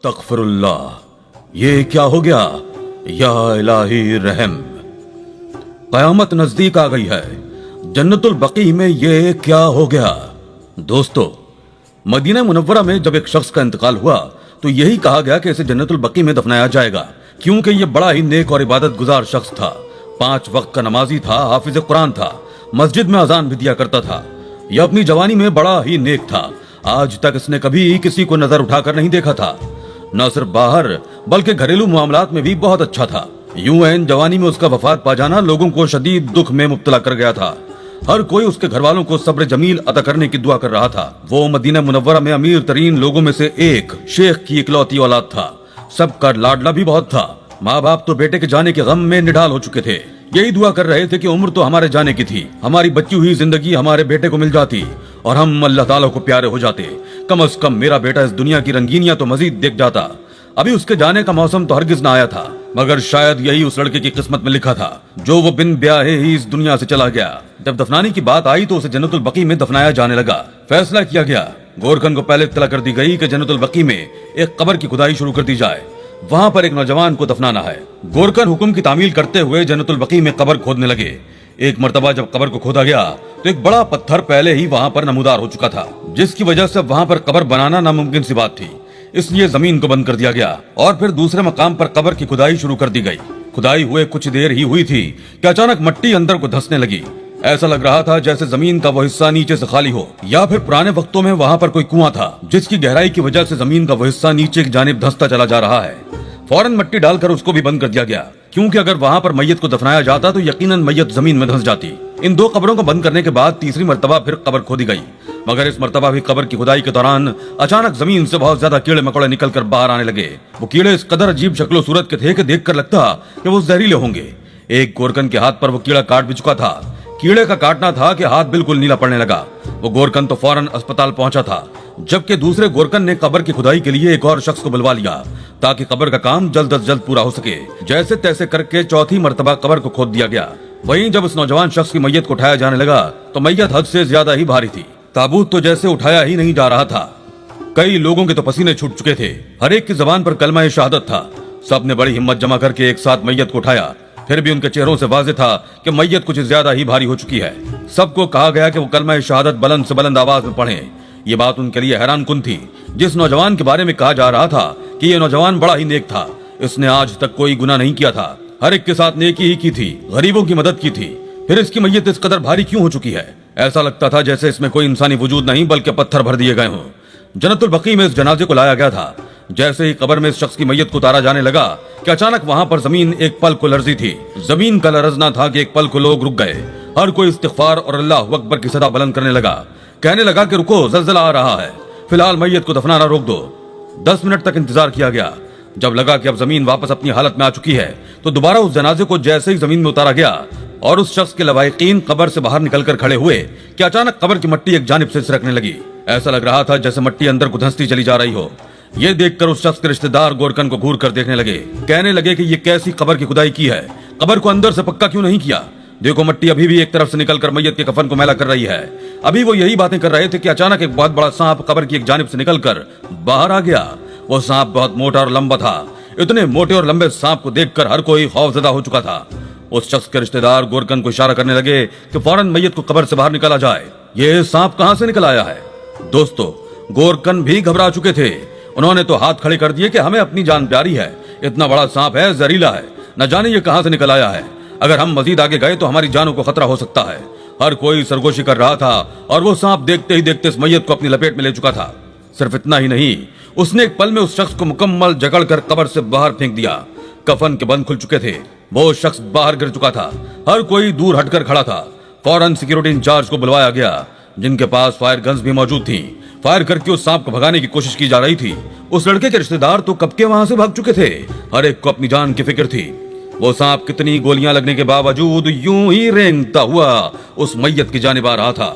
तगफिरुल्लाह, ये क्या हो गया? या इलाही रहम, कयामत नजदीक आ गई है। जन्नतुल बकी में ये क्या हो गया? दोस्तों, मदीना मुनव्वरा में जब एक शख्स का इंतकाल हुआ तो यही कहा गया कि इसे जन्नतुल बकी में दफनाया जाएगा, क्योंकि यह बड़ा ही नेक और इबादत गुजार शख्स था। 5 वक्त का नमाजी था, हाफिज कुरान था, मस्जिद में अजान भी दिया करता था। यह अपनी जवानी में बड़ा ही नेक था। आज तक इसने कभी किसी को नजर उठाकर नहीं देखा था। न सिर्फ बाहर बल्कि घरेलू मामलात में भी बहुत अच्छा था। यूं एन जवानी में उसका वफात पा जाना लोगों को शदीद दुख में मुब्तला कर गया था। हर कोई उसके घर वालों को सब्र जमील अता करने की दुआ कर रहा था। वो मदीना मुनव्वरा में अमीर तरीन लोगों में से एक शेख की इकलौती औलाद था। सबका लाडला भी बहुत था। माँ बाप तो बेटे के जाने के गम में निढाल हो चुके थे। यही दुआ कर रहे थे कि उम्र तो हमारे जाने की थी, हमारी बची हुई जिंदगी हमारे बेटे को मिल जाती और हम अल्लाह ताला को प्यारे हो जाते। कम से कम मेरा बेटा इस दुनिया की रंगीनियां तो मजीद देख जाता। अभी उसके जाने का मौसम तो हरगिज न आया था, मगर शायद यही उस लड़के की किस्मत में लिखा था जो वो बिन ब्याहे ही इस दुनिया से चला गया। जब दफनाने की बात आई तो उसे जन्नतुल बकी में दफनाया जाने लगा। फैसला किया गया, गोरखन को पहले इत्तला कर दी गई कि जन्नतुल बकी में एक कब्र की खुदाई शुरू कर दी जाए। वहां पर एक नौजवान को दफनाना है। गोरखन हुक्म की तामील करते हुए जन्नतुल बकी में कब्र खोदने लगे। एक मर्तबा जब कब्र को खोदा गया तो एक बड़ा पत्थर पहले ही वहां पर नमूदार हो चुका था, जिसकी वजह से वहां पर कब्र बनाना नामुमकिन सी बात थी। इसलिए जमीन को बंद कर दिया गया और फिर दूसरे मकाम पर कब्र की खुदाई शुरू कर दी गई। खुदाई हुए कुछ देर ही हुई थी कि अचानक मिट्टी अंदर को धंसने लगी। ऐसा लग रहा था जैसे जमीन का वो हिस्सा नीचे से खाली हो, या फिर पुराने वक्तों में वहां पर कोई कुआं था जिसकी गहराई की वजह से जमीन का वो हिस्सा नीचे की जानिब धंसता चला जा रहा है। फौरन मिट्टी डालकर उसको भी बंद कर दिया गया, क्योंकि अगर वहां पर मैयत को दफनाया जाता तो यकीनन मैयत जमीन में धंस जाती। इन 2 कब्रों को बंद करने के बाद तीसरी मर्तबा फिर कब्र खोदी गई, मगर इस मर्तबा भी कब्र की खुदाई के दौरान अचानक जमीन से बहुत ज्यादा कीड़े मकोड़े निकल कर बाहर आने लगे। वो कीड़े इस कदर अजीब शक्लो सूरत के थे कि देख कर लगता कि वो जहरीले होंगे। एक गोरकन के हाथ पर वो कीड़ा काट भी चुका था। कीड़े का काटना था कि हाथ बिल्कुल नीला पड़ने लगा। वो गोरकन तो फौरन अस्पताल पहुंचा था, जबकि दूसरे गोरकन ने कब्र की खुदाई के लिए एक और शख्स को बुलवा लिया ताकि कब्र का काम जल्द अज जल्द पूरा हो सके। जैसे तैसे करके चौथी मर्तबा कब्र को खोद दिया गया। वहीं जब उस नौजवान शख्स की मैयत को उठाया जाने लगा तो मैयत हद से ज्यादा ही भारी थी। ताबूत तो जैसे उठाया ही नहीं जा रहा था। कई लोगों के तो पसीने छूट चुके थे। हर एक की जबान पर कलमा शहादत था। सब ने बड़ी हिम्मत जमा करके एक साथ मैयत को उठाया। फिर भी उनके चेहरों से वाज़ेह था कि मैयत कुछ ज्यादा ही भारी हो चुकी है। सबको कहा गया कि वो कलमा शहादत बुलंद से बुलंद आवाज में पढ़ें। ये बात उनके लिए हैरान कुन थी। जिस नौजवान के बारे में कहा जा रहा था कि ये नौजवान बड़ा ही नेक था, इसने आज तक कोई गुनाह नहीं किया था, हर एक के साथ नेकी ही की थी, गरीबों की मदद की थी, फिर इसकी मैयत इस कदर भारी क्यों हो चुकी है? ऐसा लगता था जैसे इसमें कोई इंसानी वजूद नहीं बल्कि पत्थर भर दिए गए हों। जन्नतुल बकी में इस जनाजे को लाया गया था। जैसे ही कब्र में इस शख्स की मैयत को उतारा जाने लगा कि अचानक वहां पर जमीन एक पल को लर्जी थी। जमीन का लरजना था कि एक पल को लोग रुक गए। हर कोई इस्तिग़फ़ार और अल्लाह अकबर की सदा बुलंद करने लगा। कहने लगा कि रुको, ज़लज़ला आ रहा है, फिलहाल मैयत को दफनाना रोक दो। 10 मिनट तक इंतजार किया गया। जब लगा कि अब जमीन वापस अपनी हालत में आ चुकी है तो दोबारा उस जनाजे को जैसे ही जमीन में उतारा गया और उस शख्स के लवाहिकीन कब्र से बाहर निकलकर खड़े हुए कि अचानक कब्र की मिट्टी एक जानिब से सिसकने लगी। ऐसा लग रहा था जैसे मिट्टी अंदर को धंसती चली जा रही हो। ये देखकर उस शख्स के रिश्तेदार गोरकन को घूर कर देखने लगे। कहने लगे कि ये कैसी कब्र की खुदाई की है, कब्र को अंदर से पक्का क्यों नहीं किया? देखो, मिट्टी अभी भी एक तरफ से निकलकर मैयत के कफन को मैला कर रही है। अभी वो यही बातें कर रहे थे कि अचानक एक बहुत बड़ा सांप कब्र की एक जानिब से निकलकर बाहर आ गया। वो सांप बहुत मोटा और लंबा था। इतने मोटे और लंबे सांप को देखकर हर कोई खौफजदा हो चुका था। उस शख्स के रिश्तेदार गोरकन को इशारा करने लगे कि फौरन मैयत को कब्र से बाहर निकाला जाए। ये सांप कहां से निकल आया है? दोस्तों, गोरकन भी घबरा चुके थे। उन्होंने तो हाथ खड़े कर दिए कि हमें अपनी जान प्यारी है, इतना बड़ा सांप है, जहरीला है, न जाने ये कहां से निकल आया है। अगर हम मजीद आगे गए तो हमारी जानों को खतरा हो सकता है। हर कोई सरगोशी कर रहा था और वो सांप देखते ही देखते इस मैयत को अपनी लपेट में ले चुका था। सिर्फ इतना ही नहीं, उसने एक पल में उस शख्स को मुकम्मल जकड़कर कब्र से बाहर फेंक दिया। कफन के बंद खुल चुके थे। वो शख्स बाहर गिर चुका था। हर कोई दूर हटकर खड़ा था। फौरन सिक्योरिटी इंचार्ज को बुलवाया गया, जिनके पास फायर गन्स भी मौजूद थी। फायर करके उस सांप को भगाने की कोशिश की जा रही थी। उस लड़के के रिश्तेदार तो कब के वहां से भाग चुके थे। हर एक को अपनी जान की फिक्र थी। वो सांप कितनी गोलियां लगने के बावजूद यूं ही रेंगता हुआ उस मैयत की जानिब आ रहा था।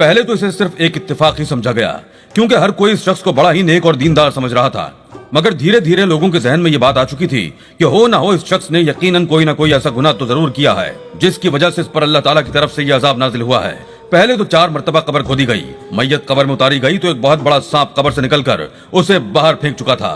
पहले तो इसे सिर्फ एक इत्तेफाक ही समझा गया, क्योंकि हर कोई इस शख्स को बड़ा ही नेक और दीनदार समझ रहा था। मगर धीरे धीरे लोगों के जहन में ये बात आ चुकी थी कि हो ना हो इस शख्स ने यकीनन कोई ना कोई ऐसा गुनाह तो जरूर किया है जिसकी वजह से इस पर अल्लाह ताला की तरफ से ये अजाब नाजिल हुआ है। पहले तो 4 मरतबा कब्र खोदी गई। मैयत कब्र में उतारी गई तो एक बहुत बड़ा सांप कब्र से निकलकर उसे बाहर फेंक चुका था।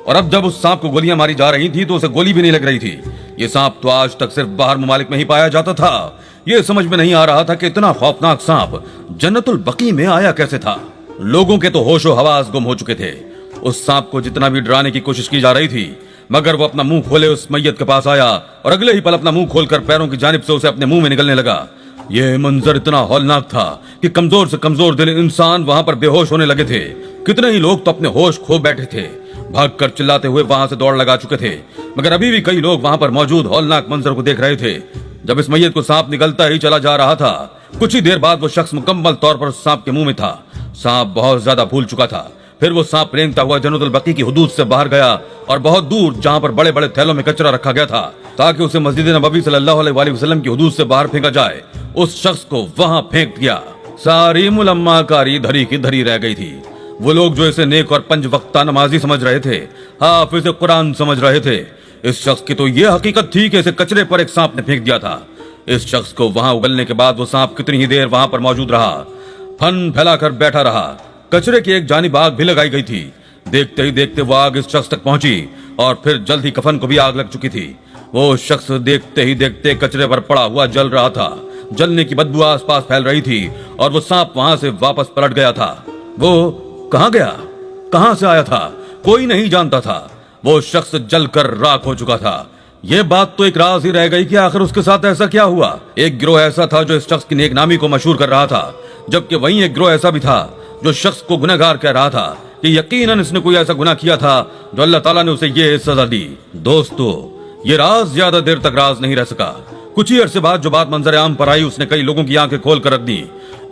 اور اب جب اس سانپ کو گولیاں ماری جا رہی تھی تو اسے گولی بھی نہیں لگ رہی تھی۔ یہ سانپ تو آج تک صرف باہر ممالک میں ہی پایا جاتا تھا۔ یہ سمجھ میں نہیں آ رہا تھا کہ اتنا خوفناک سانپ جنت البقیع میں آیا کیسے تھا۔ لوگوں کے تو ہوش و حواس گم ہو چکے تھے۔ اس سانپ کو جتنا بھی ڈرانے کی کوشش کی جا رہی تھی، مگر وہ اپنا منہ کھولے اس میت کے پاس آیا اور اگلے ہی پل اپنا منہ کھول کر پیروں کی جانب سے اسے اپنے منہ میں نگلنے لگا۔ یہ منظر اتنا ہولناک تھا کہ کمزور سے کمزور دل انسان وہاں پر بے ہوش ہونے لگے تھے۔ کتنے ہی لوگ تو اپنے ہوش کھو بیٹھے تھے، بھاگ کر چلاتے ہوئے وہاں سے دوڑ لگا چکے تھے، مگر ابھی بھی کئی لوگ وہاں پر موجود ہولناک منظر کو دیکھ رہے تھے۔ جب اس میت کو سانپ نگلتا ہی چلا جا رہا تھا، کچھ ہی دیر بعد وہ شخص مکمل طور پر اس سانپ کے منہ میں تھا۔ سانپ بہت زیادہ پھول چکا تھا۔ پھر وہ سانپ رینگتا ہوا جنت البقیع کی حدود سے باہر گیا اور بہت دور جہاں پر بڑے بڑے تھیلوں میں کچرا رکھا گیا تھا تاکہ اسے مسجد نبوی صلی اللہ علیہ وآلہ وسلم کی حدود سے باہر پھینکا جائے، اس شخص کو وہاں پھینک دیا۔ ساری ملما کاری دھری کی دھری رہ گئی تھی۔ وہ لوگ جو اسے نیک اور 5 وقتہ نمازی سمجھ رہے تھے، حافظ قرآن سمجھ رہے تھے، اس شخص کی تو یہ حقیقت تھی کہ اسے کچرے پر ایک سانپ نے پھینک دیا تھا۔ اس شخص کو وہاں اگلنے کے بعد وہ سانپ کتنی ہی دیر وہاں پر موجود رہا، پھن پھیلا کر بیٹھا رہا۔ کچرے کی ایک جانب آگ بھی لگائی گئی تھی۔ دیکھتے ہی دیکھتے وہ آگ اس شخص تک پہنچی اور پھر جلد ہی کفن کو بھی آگ لگ چکی تھی۔ وہ شخص دیکھتے ہی دیکھتے کچرے پر پڑا ہوا جل رہا تھا۔ جلنے کی بدبو آس پاس پھیل رہی تھی اور وہ سانپ وہاں سے واپس پلٹ گیا تھا۔ وہ کہاں گیا، کہاں سے آیا تھا، کوئی نہیں جانتا تھا۔ وہ شخص جل کر راکھ ہو چکا تھا۔ یہ بات تو ایک راز ہی رہ گئی کہ آخر اس کے ساتھ ایسا کیا ہوا۔ ایک گروہ ایسا تھا جو اس شخص کی نیک نامی کو مشہور کر رہا تھا، جبکہ وہیں ایک گروہ ایسا بھی تھا جو شخص کو گنہگار کہہ رہا تھا کہ یقیناً اس نے کوئی ایسا گناہ کیا تھا جو اللہ تعالیٰ نے اسے یہ سزا دی۔ دوستو، یہ راز زیادہ دیر تک راز نہیں رہ سکا۔ کچھ ہی عرصے بعد جو بات منظر عام پر آئی، اس نے کئی لوگوں کی آنکھیں کھول کر رکھ دی۔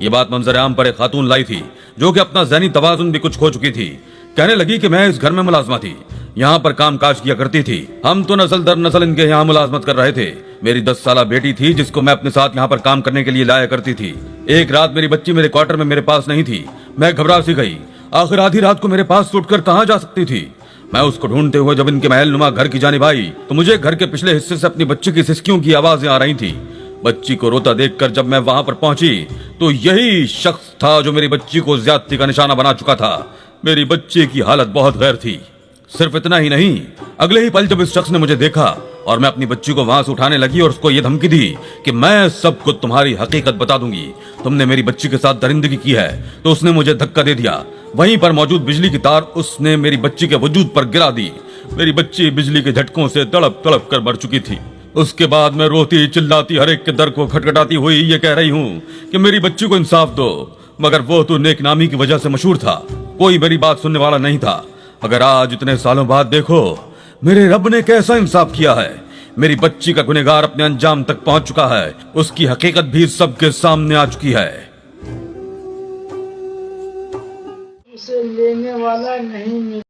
یہ بات منظر عام پر ایک خاتون لائی تھی جو کہ اپنا ذہنی توازن بھی کچھ کھو چکی تھی۔ کہنے لگی کہ میں اس گھر میں ملازمہ تھی، یہاں پر کام کاج کیا کرتی تھی، ہم تو نسل در نسل ان کے یہاں ملازمت کر رہے تھے۔ میری 10 سالہ بیٹی تھی جس کو میں اپنے ساتھ یہاں پر کام کرنے کے لیے لایا کرتی تھی۔ ایک رات میری بچی میرے کوارٹر میں میرے پاس نہیں تھی، میں گھبرا سی گئی۔ آخر آدھی رات کو میرے پاس اٹھ کر کہاں جا سکتی تھی؟ میں اس کو ڈھونڈتے ہوئے جب ان کے محل نما گھر کی جانب آئی تو مجھے گھر کے پچھلے حصے سے اپنی بچی کی سسکیوں کی آوازیں آ رہی تھی۔ بچی کو روتا دیکھ کر جب میں وہاں پر پہنچی تو یہی شخص تھا جو میری بچی کو زیادتی کا نشانہ بنا چکا تھا۔ میری بچی کی حالت بہت غیر تھی۔ صرف اتنا ہی نہیں، اگلے ہی پل جب اس شخص نے مجھے دیکھا اور میں اپنی بچی کو وہاں سے اٹھانے لگی اور اس کو یہ دھمکی دی کہ میں سب کو تمہاری حقیقت بتا دوں گی، تم نے میری بچی کے ساتھ درندگی کی ہے، تو اس نے مجھے دھکا دے دیا۔ وہیں پر موجود بجلی کی تار اس نے میری بچی کے وجود پر گرا دی۔ میری بچی بجلی کے جھٹکوں سے تڑپ تڑپ کر مر چکی تھی۔ اس کے بعد میں روتی چلاتی ہر ایک کے در کو کھٹکھٹاتی ہوئی یہ کہہ رہی ہوں کہ میری بچی کو انصاف دو، مگر وہ تو نیک نامی کی وجہ سے مشہور تھا، کوئی میری بات سننے والا نہیں تھا۔ اگر آج اتنے سالوں بعد دیکھو میرے رب نے کیسا انصاف کیا ہے، میری بچی کا گنہگار اپنے انجام تک پہنچ چکا ہے، اس کی حقیقت بھی سب کے سامنے آ چکی ہے۔ اسے لینے والا نہیں